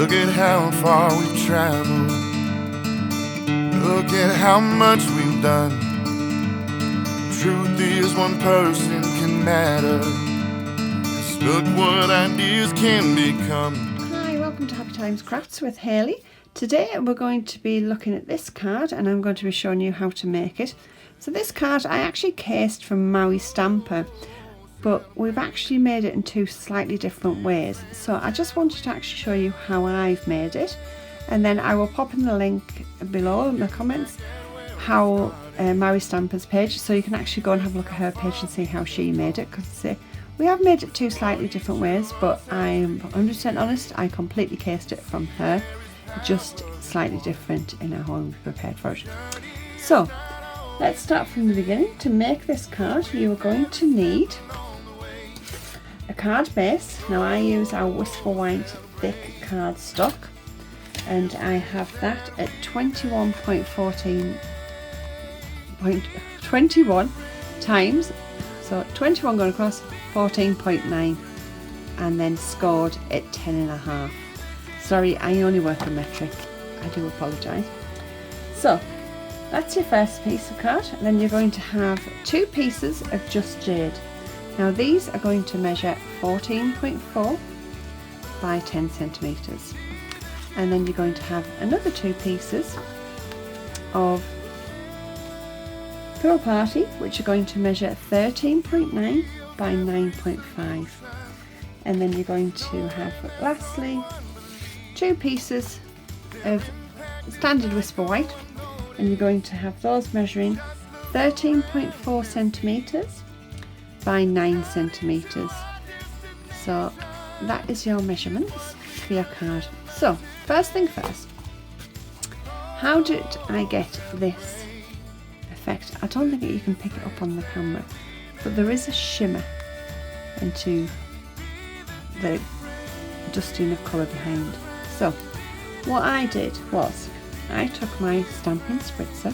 Look at how far we've traveled. Look at how much we've done. Truth is, one person can matter. Just look what ideas can become. Hi, welcome to Happy Times Crafts with Hayley. Today we're going to be looking at this card and I'm going to be showing you how to make it. So this card I actually cased from Maui Stamper, but we've actually made it in two slightly different ways. So I just wanted to actually show you how I've made it, and then I will pop in the link below in the comments how Maui Stamper's page, so you can actually go and have a look at her page and see how she made it, because we have made it two slightly different ways, but I'm 100% honest, I completely cased it from her, just slightly different in how we prepared for it. So let's start from the beginning. To make this card you are going to need a card base. Now I use our Whisper White thick card stock, and I have that at 21 times, so 21 going across, 14.9, and then scored at 10.5. Sorry, I only work on metric, I do apologise. So that's your first piece of card, and then you're going to have two pieces of Just Jade. Now these are going to measure 14.4 by 10 centimetres, and then you're going to have another two pieces of Pool Party, which are going to measure 13.9 by 9.5, and then you're going to have lastly two pieces of standard Whisper White, and you're going to have those measuring 13.4 centimetres by 9 centimetres. So that is your measurements for your card. So first thing first, how did I get this effect? I don't think that you can pick it up on the camera, but there is a shimmer into the dusting of colour behind. So what I did was I took my Stampin' Spritzer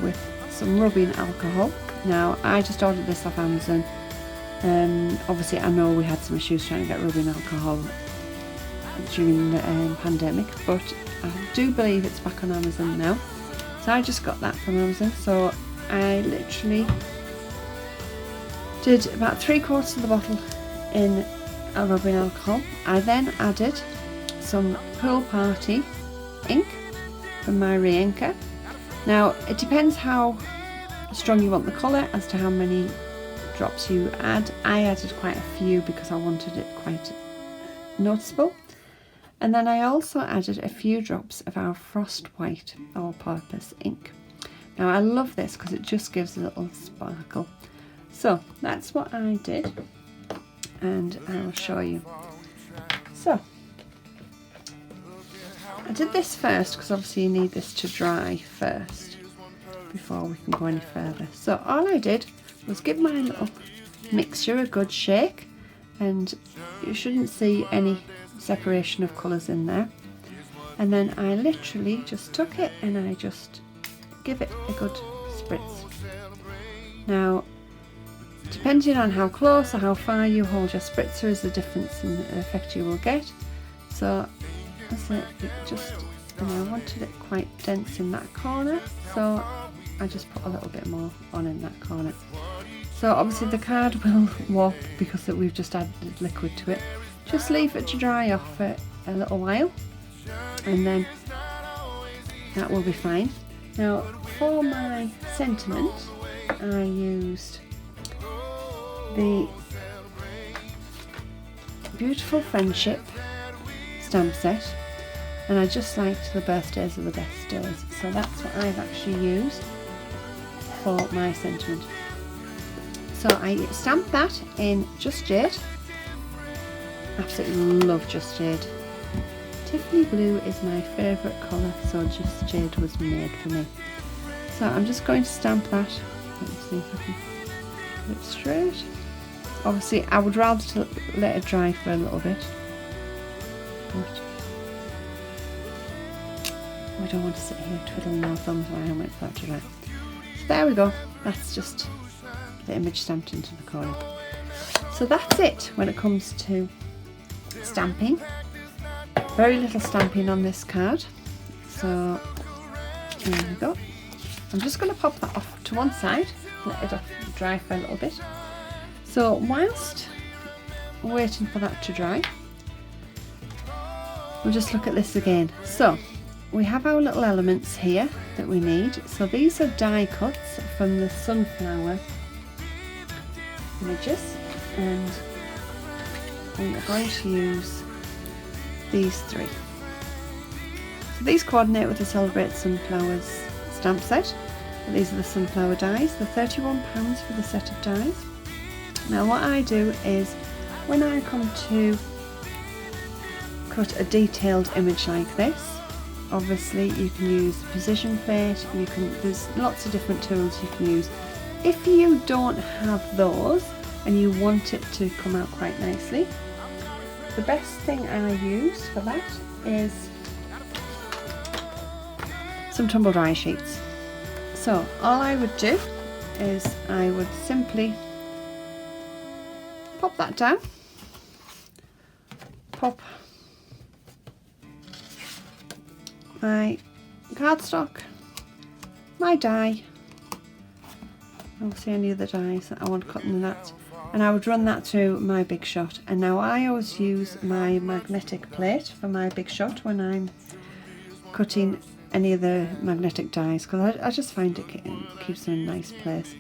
with some rubbing alcohol. Now I just ordered this off Amazon. Obviously I know we had some issues trying to get rubbing alcohol during the pandemic, but I do believe it's back on Amazon now. So I just got that from Amazon. So I literally did about 3/4 of the bottle in a rubbing alcohol. I then added some Pool Party ink from my re-inker. Now it depends how strong you want the colour as to how many drops you add. I added quite a few because I wanted it quite noticeable. And then I also added a few drops of our Frost White all-purpose ink. Now I love this because it just gives a little sparkle. So that's what I did, and I will show you. So I did this first because obviously you need this to dry first before we can go any further. So all I did was give my little mixture a good shake, and you shouldn't see any separation of colours in there. And then I literally just took it and I just give it a good spritz. Now depending on how close or how far you hold your spritzer is the difference in the effect you will get. So that's it, just, and I wanted it quite dense in that corner, so I just put a little bit more on in that corner. So obviously the card will warp because we've just added liquid to it. Just leave it to dry off for a little while, and then that will be fine. Now for my sentiment I used the Beautiful Friendship stamp set, and I just liked the birthdays are the best days, so that's what I've actually used for my sentiment. So I stamped that in Just Jade. Absolutely love Just Jade. Tiffany blue is my favourite colour, so Just Jade was made for me. So I'm just going to stamp that. Let me see if I can get it straight. Obviously I would rather let it dry for a little bit, but we don't want to sit here twiddling our thumbs while I wait for that to dry. So there we go, that's just the image stamped into the corner. So that's it when it comes to stamping. Very little stamping on this card, so there we go. I'm just going to pop that off to one side, let it dry for a little bit. So whilst waiting for that to dry, we'll just look at this again. So we have our little elements here that we need. So these are die cuts from the sunflower images, and we're going to use these three. So these coordinate with the Celebrate Sunflowers stamp set. And these are the sunflower dies. They're £31 for the set of dies. Now what I do is, when I come to cut a detailed image like this, obviously you can use precision plate, there's lots of different tools you can use. If you don't have those and you want it to come out quite nicely, the best thing I use for that is some tumble dry sheets. So all I would do is I would simply pop that down, pop my cardstock, my die, obviously any other dies that I want cut in that, and I would run that through my Big Shot. And now I always use my magnetic plate for my Big Shot when I'm cutting any of the magnetic dies, because I just find it keeps them in a nice place.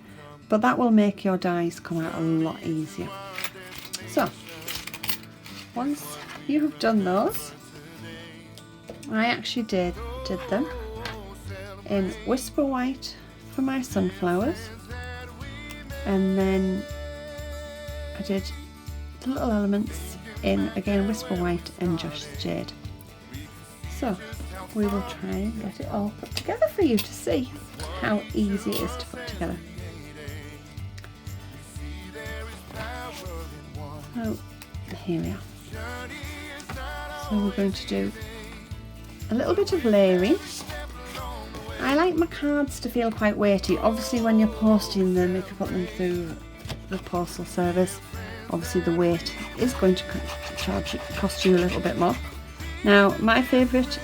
But that will make your dies come out a lot easier. So once you have done those, I actually did them in Whisper White for my sunflowers, and then I did the little elements in, again, Whisper White and Just Jade. So we will try and get it all put together for you to see how easy it is to put together. So here we are. So we're going to do a little bit of layering. I like my cards to feel quite weighty. Obviously when you're posting them, if you put them through the postal service, obviously the weight is going to cost you a little bit more. Now my favourite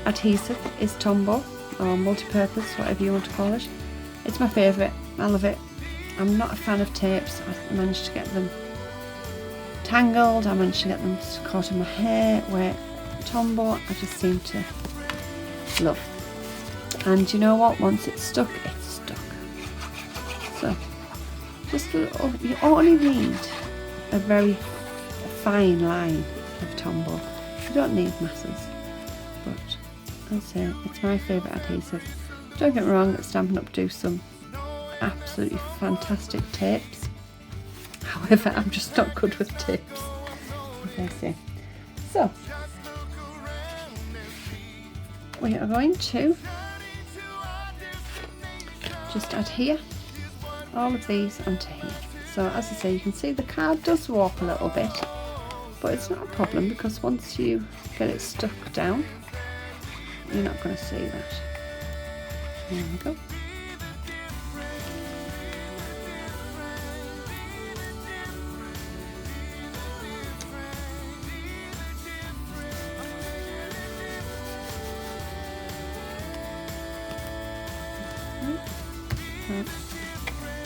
adhesive is Tombow, or multi-purpose, whatever you want to call it. It's my favourite, I love it. I'm not a fan of tapes. I managed to get them tangled, I managed to get them caught in my hair, where Tombow I just seem to love. And you know what, once it's stuck, it's stuck. So just a little, you only need a very fine line of Tombow. You don't need masses, but as I say, it's my favourite adhesive. Don't get me wrong, Stampin' Up do some absolutely fantastic tapes. However, I'm just not good with tapes, as I say. So we are going to just adhere all of these onto here. So as I say, you can see the card does warp a little bit, but it's not a problem, because once you get it stuck down, you're not going to see that. There we go.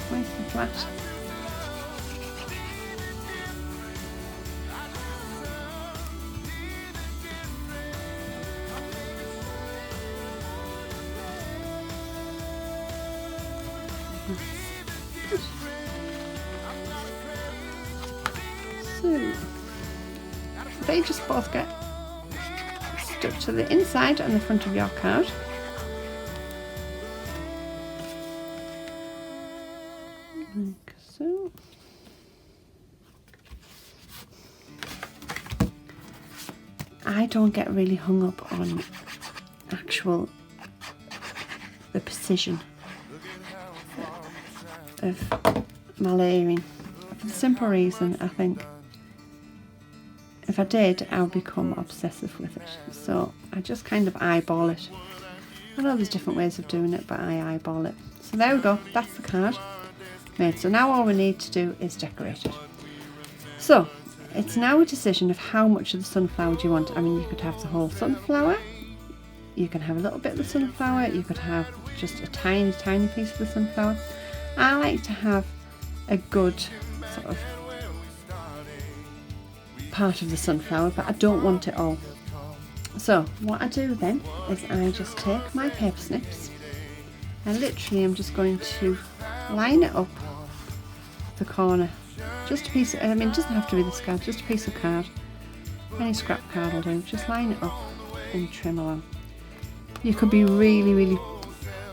Nice and flat. So they just both get stuck to the inside and the front of your card. Like so. I don't get really hung up on the precision of my layering, for the simple reason, I think if I did, I would become obsessive with it. So I just kind of eyeball it. I know there's different ways of doing it, but I eyeball it. So there we go, that's the card made. So now all we need to do is decorate it. So it's now a decision of how much of the sunflower do you want. I mean, you could have the whole sunflower, you can have a little bit of the sunflower, you could have just a tiny, tiny piece of the sunflower. I like to have a good sort of part of the sunflower, but I don't want it all. So what I do then is I just take my paper snips and literally I'm just going to line it up the corner. Just a piece of, I mean, it doesn't have to be this card, just a piece of card. Any scrap card will do. Just line it up and trim along. You could be really, really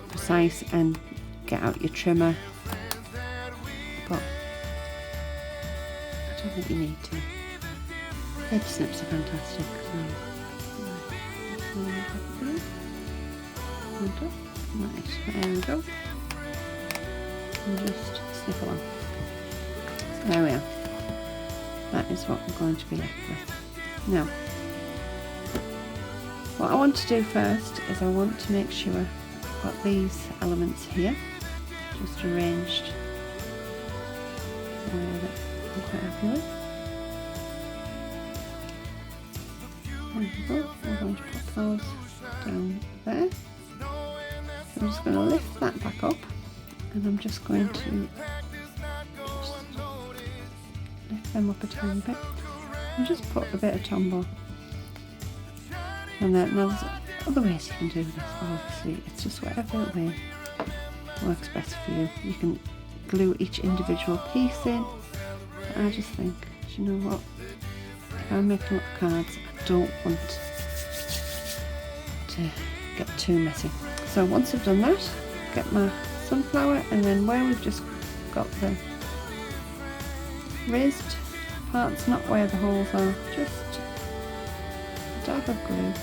precise and get out your trimmer, but I don't think you need to. Paper snips are fantastic. Right, there we go. And just snip along. So there we are. That is what we're going to be left with. Now, what I want to do first is I want to make sure I've got these elements here, just arranged the way that I'm quite happy with. There we go. I'm going to put those down there. So I'm just going to lift that back up and I'm just going to lift them up a tiny bit and just put a bit of Tombow. And then, now there's other ways you can do this, obviously, it's just whatever way works best for you. You can glue each individual piece in, but I just think, do you know what, if I'm making up cards, I don't want to get too messy. So once I've done that, get my sunflower, and then where we've just got the raised parts, not where the holes are, just a dab of glue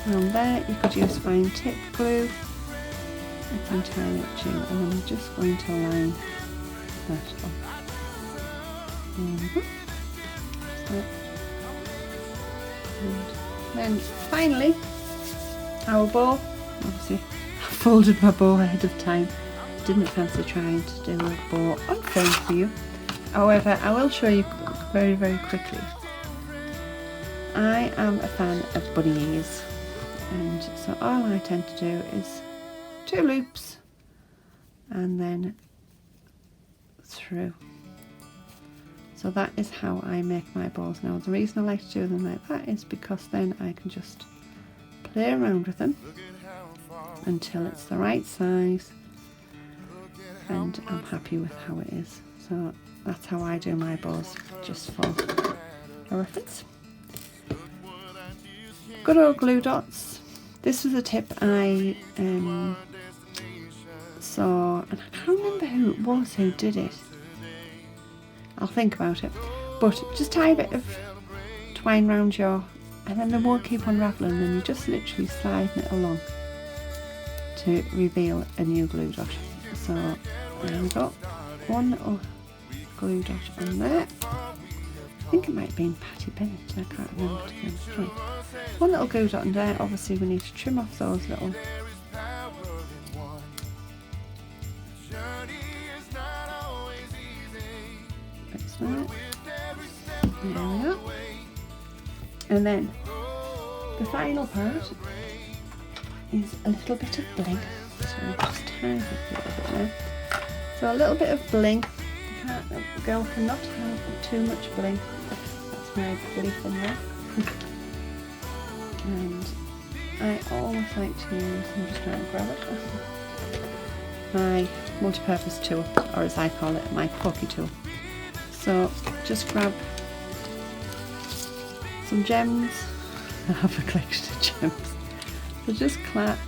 around there. You could use fine tip glue, it's entirely up to you, and then I'm just going to line that up. There we go. So, and then finally our bow. Obviously I folded my bow ahead of time, didn't fancy trying to do a bow on film for you. However, I will show you very, very quickly. I am a fan of bunny ears, and so all I tend to do is 2 loops and then through. So that is how I make my bows. Now the reason I like to do them like that is because then I can just play around with them until it's the right size and I'm happy with how it is. So that's how I do my bows, just for a reference. Good old glue dots. This was a tip I saw, and I can't remember who it was who did it. I'll think about it. But just tie a bit of twine round your, and then they won't keep unravelling, and you just literally sliding it along to reveal a new glue dot. So there we go. One little glue dot on there. I think it might have been Patty Bennett, I can't remember to be honest. Okay. One little glue dot on there. Obviously we need to trim off those little bits there. There we go. And then the final part is a little bit of bling. So just tiny a little bit there. So a little bit of bling. The girl cannot have too much bling. That's my belief in that. And I always like to use, I'm just trying to grab it, my multi-purpose tool, or as I call it, my pokey tool. So just grab some gems. I have a collection of gems. So just collect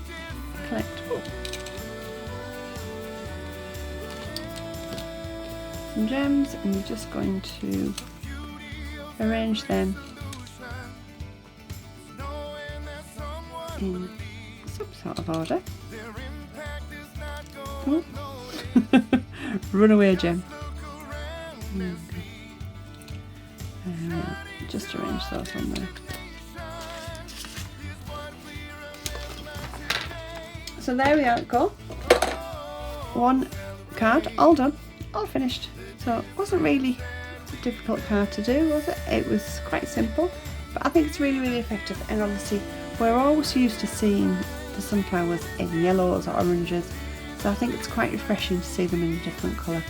some gems, and you're just going to arrange them in some sort of order. Oh. Runaway gem. Just arrange those on there. So there we go. One card, all done, all finished. So it wasn't really difficult card to do, was it? It was quite simple, but I think it's really, really effective. And obviously we're always used to seeing the sunflowers in yellows or oranges, so I think it's quite refreshing to see them in a different colour.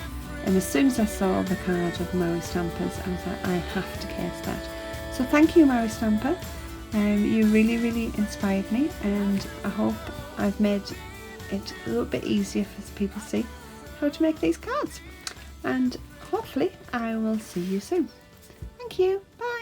And as soon as I saw the card of Maui Stampers, I was like, I have to case that. So thank you, Maui Stamper. You really, really inspired me, and I hope I've made it a little bit easier for people to see how to make these cards. And hopefully I will see you soon. Thank you. Bye.